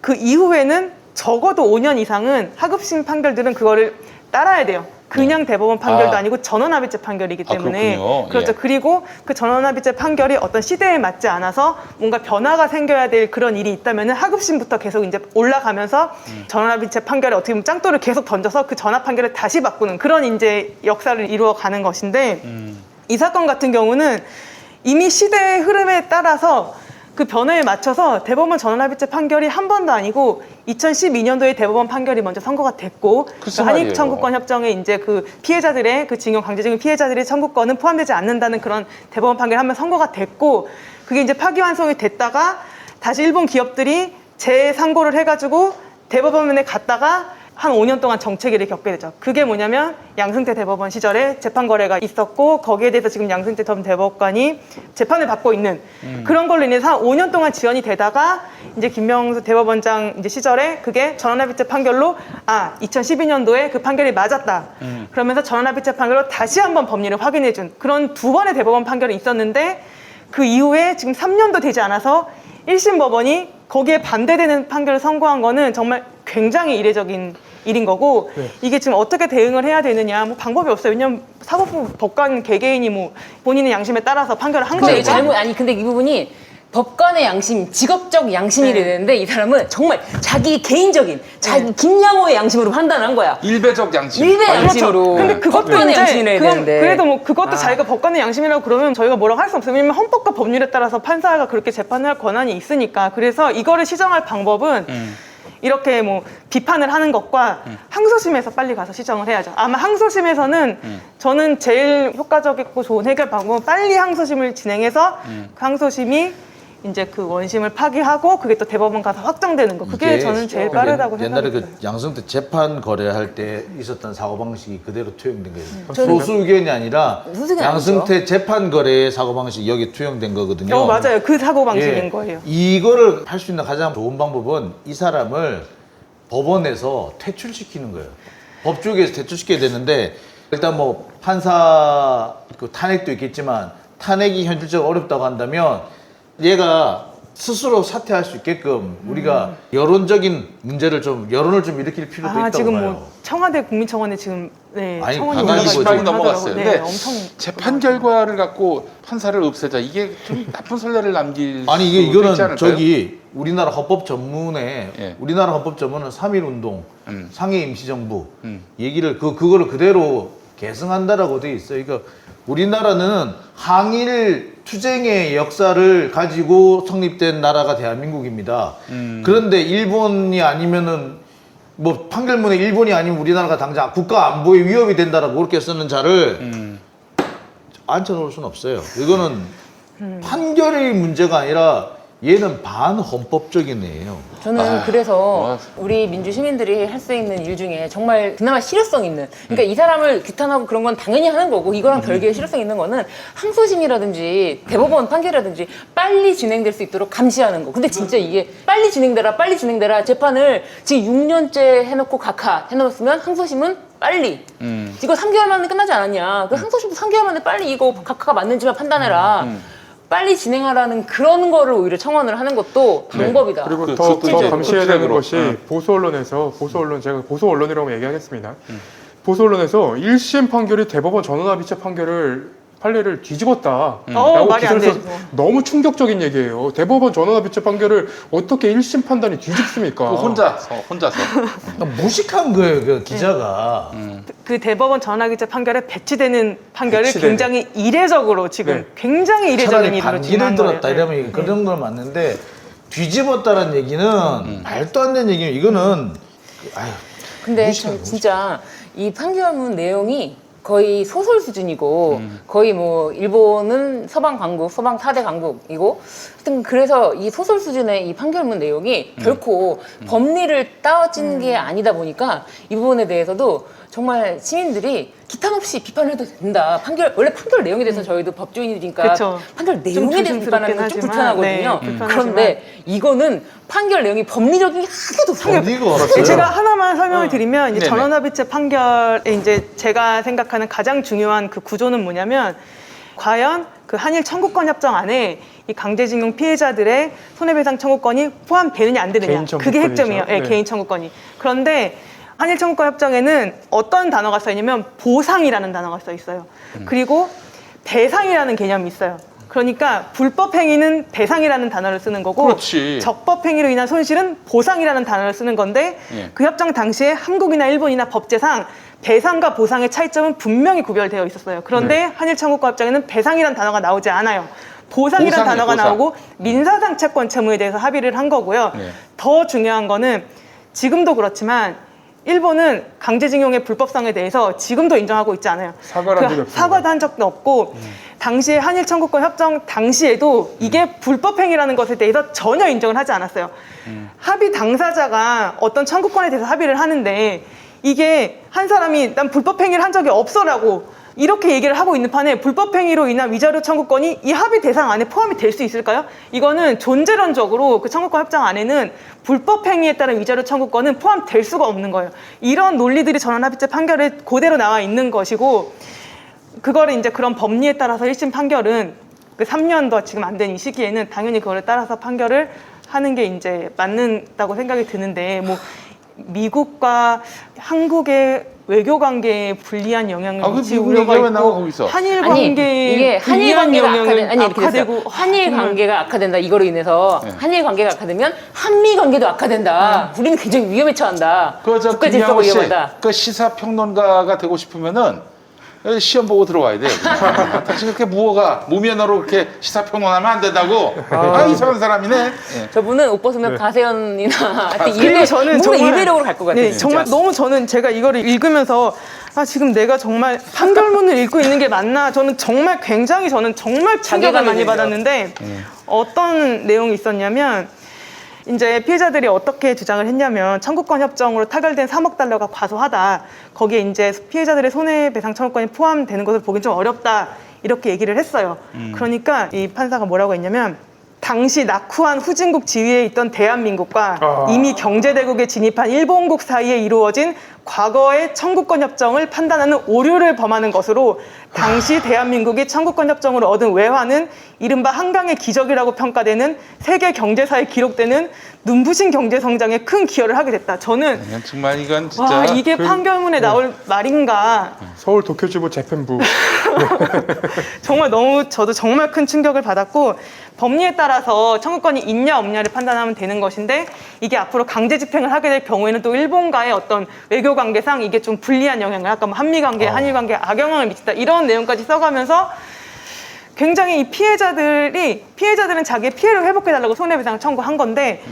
그 이후에는 적어도 5년 이상은 하급심 판결들은 그거를 따라야 돼요. 그냥 대법원 판결도 아니고 전원합의체 판결이기 때문에 그렇군요. 그렇죠. 예. 그리고 그 전원합의체 판결이 어떤 시대에 맞지 않아서 뭔가 변화가 생겨야 될 그런 일이 있다면은 하급심부터 계속 이제 올라가면서 전원합의체 판결에 어떻게 보면 짱돌을 계속 던져서 그 전합 판결을 다시 바꾸는 그런 이제 역사를 이루어가는 것인데 이 사건 같은 경우는 이미 시대의 흐름에 따라서 그 변화에 맞춰서 대법원 전원합의체 판결이 한 번도 아니고 2012년도에 대법원 판결이 먼저 선고가 됐고 글쎄 한입 말이에요. 청구권 협정에 이제 그 피해자들의 그 징용 강제징용 피해자들의 청구권은 포함되지 않는다는 그런 대법원 판결이 한 번 선고가 됐고 그게 이제 파기환송이 됐다가 다시 일본 기업들이 재상고를 해가지고 대법원에 갔다가 한 5년 동안 정체기를 겪게 되죠. 그게 뭐냐면 양승태 대법원 시절에 재판 거래가 있었고 거기에 대해서 지금 양승태 전 대법관이 재판을 받고 있는 그런 걸로 인해서 한 5년 동안 지연이 되다가 이제 김명수 대법원장 이제 시절에 그게 전원합의체 판결로 2012년도에 그 판결이 맞았다. 그러면서 전원합의체 판결로 다시 한번 법리를 확인해준 그런 두 번의 대법원 판결이 있었는데 그 이후에 지금 3년도 되지 않아서 1심 법원이 거기에 반대되는 판결을 선고한 거는 정말 굉장히 이례적인 일인 거고 이게 지금 어떻게 대응을 해야 되느냐 뭐 방법이 없어요. 왜냐면 사법부 법관 개개인이 뭐 본인의 양심에 따라서 판결을 한 근데 거니까. 근데 이 부분이 법관의 양심, 직업적 양심이 네. 되는데 이 사람은 정말 자기 개인적인, 자기 김양호의 양심으로 판단한 거야. 일배적 양심. 일배 양심으로. 근데 그것도 법관의 이제 양심을 해야 그건 되는데. 그래도 뭐 그것도 자기가 법관의 양심이라고 그러면 저희가 뭐라고 할 수 없어요. 왜냐면 헌법과 법률에 따라서 판사가 그렇게 재판을 할 권한이 있으니까. 그래서 이거를 시정할 방법은 이렇게 뭐 비판을 하는 것과 항소심에서 빨리 가서 시정을 해야죠. 아마 항소심에서는 저는 제일 효과적이고 좋은 해결 방법은 빨리 항소심을 진행해서 그 항소심이 이제 그 원심을 파기하고 그게 또 대법원 가서 확정되는 거. 그게 이게 저는 제일 빠르다고 옛날에 생각해요. 그 양승태 재판 거래할 때 있었던 사고방식이 그대로 투영된 거예요. 소수 의견이 아니라 무슨 의견이 양승태 재판 거래의 사고방식이 여기 투영된 거거든요. 맞아요. 그 사고 방식인 예. 거예요. 이거를 할 수 있는 가장 좋은 방법은 이 사람을 법원에서 퇴출시키는 거예요. 법조계에서 퇴출시켜야 되는데 일단 뭐 판사 그 탄핵도 있겠지만 탄핵이 현실적으로 어렵다고 한다면 얘가 스스로 사퇴할 수 있게끔 우리가 여론적인 문제를 여론을 좀 일으킬 필요도 있다고 지금 봐요. 뭐 청와대 국민청원에 지금 아니, 청원이 가만히 올라가 보지. 있다고 넘어갔어요. 하더라고요. 네, 근데 엄청 재판 결과를 갖고 판사를 없애자 이게 좀 나쁜 선례를 남길 아니 수도 있지 이거는 않을까요? 저기 우리나라 헌법 전문에 예. 우리나라 헌법 전문은 3.1 운동, 상해 임시정부 얘기를 그거를 그대로 계승한다라고 돼 있어요. 그러니까 우리나라는 항일 투쟁의 역사를 가지고 성립된 나라가 대한민국입니다. 그런데 일본이 아니면은 뭐 판결문에 일본이 아니면 우리나라가 당장 국가 안보에 위협이 된다라고 그렇게 쓰는 자를 앉혀놓을 수는 없어요. 이거는 판결의 문제가 아니라 얘는 반헌법적인 애예요. 저는 그래서 우리 민주 시민들이 할 수 있는 일 중에 정말 그나마 실효성 있는, 그러니까 이 사람을 규탄하고 그런 건 당연히 하는 거고, 이거랑 별개의 실효성 있는 거는 항소심이라든지 대법원 판결이라든지 빨리 진행될 수 있도록 감시하는 거. 근데 진짜 이게 빨리 진행되라 재판을 지금 6년째 해놓고 각하 해놓았으면 항소심은 빨리 이거 3개월 만에 끝나지 않았냐, 그 항소심도 3개월 만에 빨리 이거 각하가 맞는지만 판단해라, 빨리 진행하라는 그런 거를 오히려 청원을 하는 것도 방법이다. 그리고 그 더 실질적으로, 감시해야 되는 실질적으로. 것이 보수 언론에서 제가 보수 언론이라고 얘기하겠습니다. 보수 언론에서 1심 판결이 대법원 전원합의체 판례를 뒤집었다. 라고 말이 안 기사를 되죠. 써서 너무 충격적인 얘기예요. 대법원 전원합의체 판결을 어떻게 1심 판단이 뒤집습니까? 그 혼자서 그러니까 무식한 거예요, 그 기자가. 그 대법원 전화기자 판결에 배치되는 판결을 배치되는. 굉장히 이례적으로 지금 네. 굉장히 이례적인 차라리 일로 반기를 진행한 들었다 거예요. 이러면 그런 건 맞는데 뒤집었다는 얘기는 말도 안 되는 얘기예요. 이거는 아유. 근데 무식하네, 전 진짜 이 판결문 내용이 거의 소설 수준이고 거의 뭐 일본은 서방 강국, 서방 4대 강국이고, 하여튼 그래서 이 소설 수준의 이 판결문 내용이 결코 법리를 따진 게 아니다 보니까 이 부분에 대해서도 정말 시민들이 기탄 없이 비판을 해도 된다. 원래 판결 내용에 대해서 저희도 법조인이니까 그쵸. 판결 내용에 대해서 비판하는 건 좀 조심스럽긴 불편하거든요. 하지만, 네, 불편하지만. 그런데 이거는 판결 내용이 법리적인 게 하나도 없어요. 법리가 없어요. 제가 하나만 설명을 드리면 이제 네네. 전원합의체 판결에 이제 제가 생각하는 가장 중요한 그 구조는 뭐냐면, 과연 그 한일 청구권 협정 안에 이 강제징용 피해자들의 손해배상 청구권이 포함되느냐 안 되느냐, 개인 청구권이죠. 그게 핵점이에요. 네, 네. 개인 청구권이. 그런데 한일 청구권 협정에는 어떤 단어가 써 있냐면 보상이라는 단어가 써 있어요. 그리고 배상이라는 개념이 있어요. 그러니까 불법 행위는 배상이라는 단어를 쓰는 거고, 그렇지. 적법 행위로 인한 손실은 보상이라는 단어를 쓰는 건데, 예. 그 협정 당시에 한국이나 일본이나 법제상 배상과 보상의 차이점은 분명히 구별되어 있었어요. 그런데 한일 청구권 협정에는 배상이라는 단어가 나오지 않아요. 보상이라는 보상이에요, 단어가 보상. 나오고 민사상채권 채무에 대해서 합의를 한 거고요. 네. 더 중요한 거는 지금도 그렇지만 일본은 강제징용의 불법성에 대해서 지금도 인정하고 있지 않아요. 사과를 한 적이 없습니다. 사과도 한 적도 없고, 당시에 한일 청구권 협정 당시에도 이게 불법 행위라는 것에 대해서 전혀 인정을 하지 않았어요. 합의 당사자가 어떤 청구권에 대해서 합의를 하는데, 이게 한 사람이 난 불법 행위를 한 적이 없어라고 이렇게 얘기를 하고 있는 판에 불법 행위로 인한 위자료 청구권이 이 합의 대상 안에 포함이 될 수 있을까요? 이거는 존재론적으로 그 청구권 협정 안에는 불법 행위에 따른 위자료 청구권은 포함될 수가 없는 거예요. 이런 논리들이 전원합의체 판결에 그대로 나와 있는 것이고, 그거를 이제 그런 법리에 따라서 1심 판결은 그 3년도 지금 안 된 이 시기에는 당연히 그거를 따라서 판결을 하는 게 이제 맞는다고 생각이 드는데, 뭐 미국과 한국의 외교 관계에 불리한 영향을 아, 그 미칠 미국 우려가 얘기가 왜 나와, 있고, 거기서? 한일 아니 관계에 이게 한일 관계가 이렇게 됐어요. 악화되고, 한일 정말. 관계가 악화된다. 이거로 인해서 한일 관계가 악화되면 한미 관계도 악화된다. 우리는 굉장히 위험에 처한다. 그저 국가 김양호 질서가 씨, 위험하다. 그 시사 평론가가 되고 싶으면은 시험 보고 들어와야 돼. 당신 그렇게 무면허로 그렇게 시사 평론하면 안 된다고. 이상한 사람이네. 예. 저분은 옷 벗으면 가세연이나 하여튼 그리고 저는 뭔가 정말 일배력으로 갈 것 같아요. 네, 진짜. 정말 너무 저는 제가 이거를 읽으면서 지금 내가 정말 판결문을 읽고 있는 게 맞나, 저는 정말 충격을 자괴감이 많이 들죠. 받았는데, 어떤 내용이 있었냐면, 이제 피해자들이 어떻게 주장을 했냐면, 청구권 협정으로 타결된 3억 달러가 과소하다, 거기에 이제 피해자들의 손해배상 청구권이 포함되는 것을 보긴 좀 어렵다, 이렇게 얘기를 했어요. 그러니까 이 판사가 뭐라고 했냐면, 당시 낙후한 후진국 지위에 있던 대한민국과 이미 경제대국에 진입한 일본국 사이에 이루어진 과거의 청구권 협정을 판단하는 오류를 범하는 것으로, 당시 대한민국이 청구권 협정으로 얻은 외환은 이른바 한강의 기적이라고 평가되는 세계 경제사에 기록되는 눈부신 경제 성장에 큰 기여를 하게 됐다. 저는 그냥 정말 이건 진짜 와, 이게 판결문에 나올 말인가, 서울 도쿄지부 재팬부. 정말 저도 정말 큰 충격을 받았고, 법리에 따라서 청구권이 있냐 없냐를 판단하면 되는 것인데, 이게 앞으로 강제 집행을 하게 될 경우에는 또 일본과의 어떤 외교 관계상 이게 좀 불리한 영향을, 아까 뭐 한미 관계, 한일 관계에 악영향을 미친다, 이런 내용까지 써가면서 굉장히 이 피해자들은 자기의 피해를 회복해달라고 손해배상을 청구한 건데,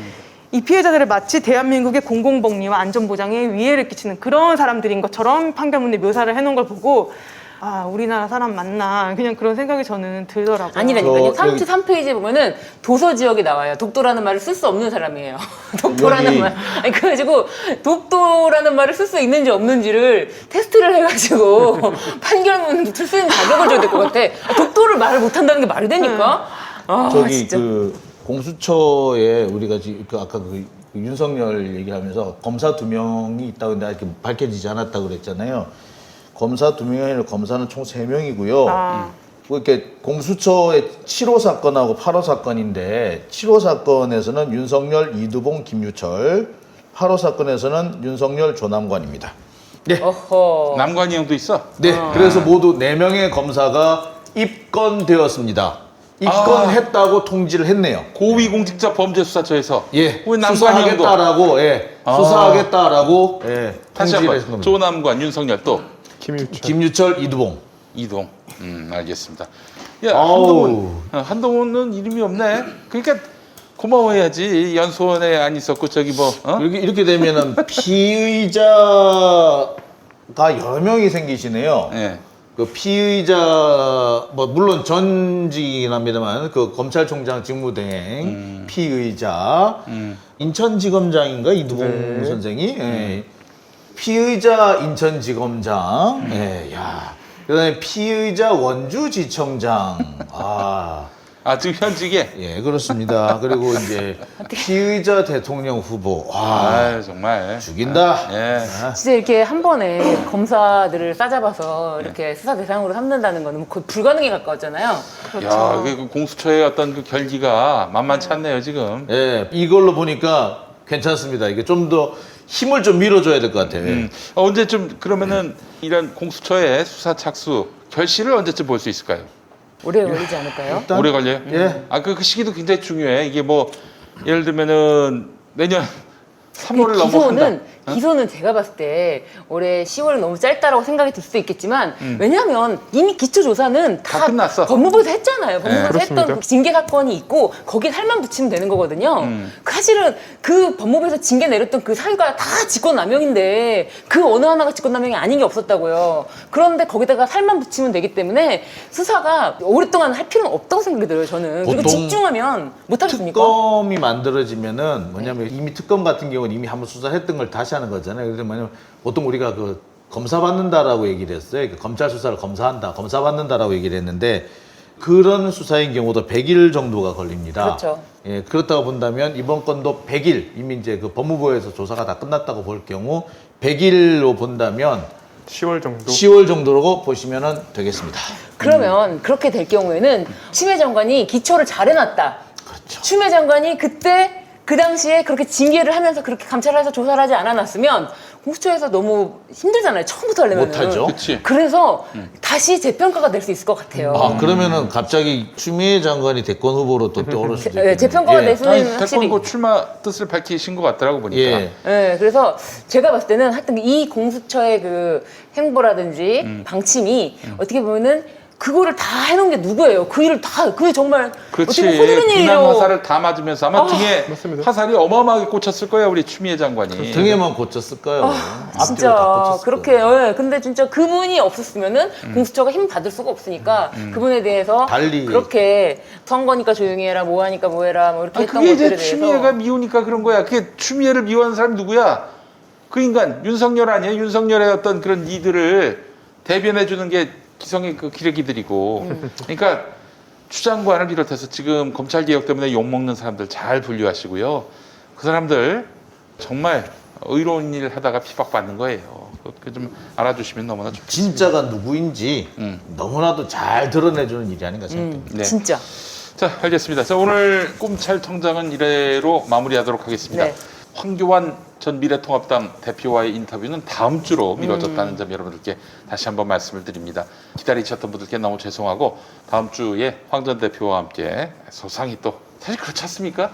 이 피해자들을 마치 대한민국의 공공복리와 안전보장에 위해를 끼치는 그런 사람들인 것처럼 판결문에 묘사를 해놓은 걸 보고, 아 우리나라 사람 맞나 그냥 그런 생각이 저는 들더라고요. 아니라니까요. 저 여기- 33페이지에 보면은 도서 지역이 나와요. 독도라는 말을 쓸 수 없는 사람이에요. 독도라는 여기- 말. 아니, 그래가지고 독도라는 말을 쓸 수 있는지 없는지를 테스트를 해가지고 판결문 쓸 수 있는 자격을 줘야 될 것 같아. 독도를 말을 못한다는 게 말이 되니까? 아, 저기 진짜. 그 공수처에 우리가 그 아까 그 윤석열 얘기하면서 검사 2명이 있다고 근데 아직 밝혀지지 않았다고 그랬잖아요. 검사 2명이 아니라 검사는 총 3명이고요. 아. 이렇게 공수처의 7호 사건하고 8호 사건인데 7호 사건에서는 윤석열, 이두봉, 김유철, 8호 사건에서는 윤석열, 조남관입니다. 네. 어허. 남관이 형도 있어. 네. 그래서 모두 4명의 검사가 입건되었습니다. 입건했다고 통지를 했네요. 고위공직자 범죄수사처에서 예. 왜 남관이 형도 수사하겠다라고 수사하겠다라고 다시 통지를 한번 했던 겁니다. 조남관, 윤석열 또 김유철. 김유철, 이두봉. 이동. 알겠습니다. 야, 아우. 한동훈은 이름이 없네. 그러니까 고마워해야지. 연수원에 안 있었고 저기 뭐 어? 이렇게 되면은 피의자가 여러 명이 생기시네요. 예. 그 피의자 뭐 물론 전직이긴 합니다만 그 검찰총장 직무대행 피의자 인천지검장인가 이두봉 네. 선생이 예. 피의자 인천지검장 야 그다음에 피의자 원주지청장 아 지금 현직에. 예 그렇습니다. 그리고 이제 피의자 대통령 후보 아 정말. 죽인다. 예. 진짜 이렇게 한 번에 검사들을 싸잡아서 이렇게 수사 대상으로 삼는다는 거는 거의 불가능에 가까웠잖아요. 야, 그 공수처의 어떤 그 결기가 만만치 않네요 지금. 예, 이걸로 보니까 괜찮습니다. 이게 좀 더 힘을 좀 밀어줘야 될 것 같아요. 언제쯤 그러면은 이런 공수처의 수사 착수 결실을 언제쯤 볼 수 있을까요? 오래 걸리지 않을까요? 일단- 오래 걸려요? 예. 그 시기도 굉장히 중요해. 이게 뭐 예를 들면은 내년 3월을 넘어간다. 기소는 제가 봤을 때 올해 10월 너무 짧다라고 생각이 들 수도 있겠지만 왜냐하면 이미 기초조사는 다 끝났어. 법무부에서 했잖아요. 법무부에서 그렇습니다. 했던 그 징계 사건이 있고 거기에 살만 붙이면 되는 거거든요. 사실은 그 법무부에서 징계 내렸던 그 사유가 다 직권남용인데 그 어느 하나가 직권남용이 아닌 게 없었다고요. 그런데 거기다가 살만 붙이면 되기 때문에 수사가 오랫동안 할 필요는 없다고 생각이 들어요. 저는. 그리고 보통 집중하면 못하겠습니까? 특검이 만들어지면은 뭐냐면 이미 특검 같은 경우는 이미 한번 수사했던 걸 다시 하는 거잖아요. 그래서 뭐냐면 보통 우리가 그 검사 받는다라고 얘기를 했어요. 그 검찰 수사를 검사한다, 검사 받는다라고 얘기를 했는데 그런 수사인 경우도 100일 정도가 걸립니다. 그렇죠. 예, 그렇다고 본다면 이번 건도 100일 이미 이제 그 법무부에서 조사가 다 끝났다고 볼 경우 100일로 본다면 10월 정도. 10월 정도로 보시면은 되겠습니다. 그러면 그렇게 될 경우에는 추미애 장관이 기초를 잘 해놨다. 그렇죠. 추미애 장관이 그때 그 당시에 그렇게 징계를 하면서 그렇게 감찰을 해서 조사를 하지 않아놨으면 공수처에서 너무 힘들잖아요. 처음부터 하려면. 못하죠. 그치. 그래서 다시 재평가가 될 수 있을 것 같아요. 그러면은 갑자기 추미애 장관이 대권 후보로 또 떠오를 수도 있겠네요. 재평가가 될 수는 아니, 확실히. 대권 고 출마 뜻을 밝히신 것 같더라고 보니까. 예. 네, 그래서 제가 봤을 때는 하여튼 이 공수처의 그 행보라든지 방침이 어떻게 보면은 그거를 다 해놓은 게 누구예요? 그 일을 다, 그게 정말 그렇지. 어떻게 호드른 비난 일이라고. 화살을 다 맞으면서 아마 등에 맞습니다. 화살이 어마어마하게 꽂혔을 거야 우리 추미애 장관이. 등에만 꽂혔을까요? 앞뒤로 다 진짜 꽂혔을 그렇게 거예요. 근데 진짜 그분이 없었으면은 공수처가 힘 받을 수가 없으니까 그분에 대해서 달리. 그렇게 선거니까 조용히 해라 뭐 하니까 뭐 해라 뭐 이렇게 아니, 했던 그게 것들에 이제 대해서 추미애가 미우니까 그런 거야. 그게 추미애를 미워하는 사람이 누구야? 그 인간 윤석열 아니에요? 윤석열의 어떤 그런 이들을 대변해 주는 게 기성의 그 기레기들이고. 그러니까 추 장관을 비롯해서 지금 검찰 개혁 때문에 욕 먹는 사람들 잘 분류하시고요. 그 사람들 정말 의로운 일 하다가 피박받는 거예요. 그 좀 알아주시면 너무나 좋겠습니다. 진짜가 누구인지 너무나도 잘 드러내주는 일이 아닌가 생각합니다. 네. 진짜 자, 알겠습니다. 자, 오늘 꿈찰청장은 이래로 마무리하도록 하겠습니다. 네. 황교안 전 미래통합당 대표와의 인터뷰는 다음 주로 미뤄졌다는 점 여러분들께 다시 한번 말씀을 드립니다. 기다리셨던 분들께 너무 죄송하고 다음 주에 황 전 대표와 함께 소상히 또 사실 그렇지 않습니까?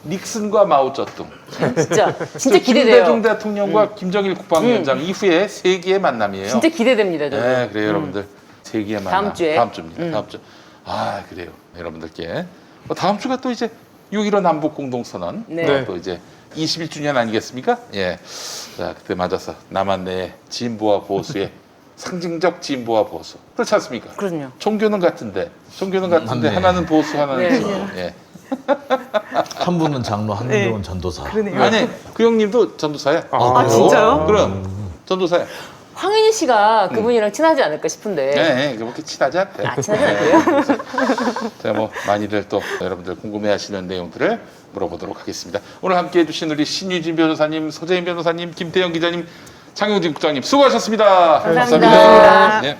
닉슨과 마오쩌둥, 진짜 김대중 기대돼요. 대통령과 김정일 국방위원장 이후에 세기의 만남이에요. 진짜 기대됩니다. 저도. 네, 그래요, 여러분들. 세기의 만남. 다음 주에. 다음 주입니다. 다음 주. 아, 그래요, 여러분들께. 다음 주가 또 이제 6.15 남북 공동선언. 네. 또 이제 21주년 아니겠습니까? 예. 자, 그때 맞아서 남한내의 진보와 보수의 상징적 진보와 보수. 그렇지 않습니까? 그럼요. 종교는 같은데 맞네. 하나는 보수, 하나는 네. 진보. 예. 한 분은 장로, 한 네. 분은 전도사. 그러네요. 아니 그 형님도 전도사야. 아, 진짜요? 그럼 전도사야. 황인희 씨가 그분이랑 친하지 않을까 싶은데. 네, 그렇게 친하지 않대. 아, 친하지 않고요? 자, 뭐 많이들 또 여러분들 궁금해하시는 내용들을 물어보도록 하겠습니다. 오늘 함께해주신 우리 신유진 변호사님, 소재인 변호사님, 김태영 기자님, 장용진 국장님 수고하셨습니다. 감사합니다. 감사합니다. 네.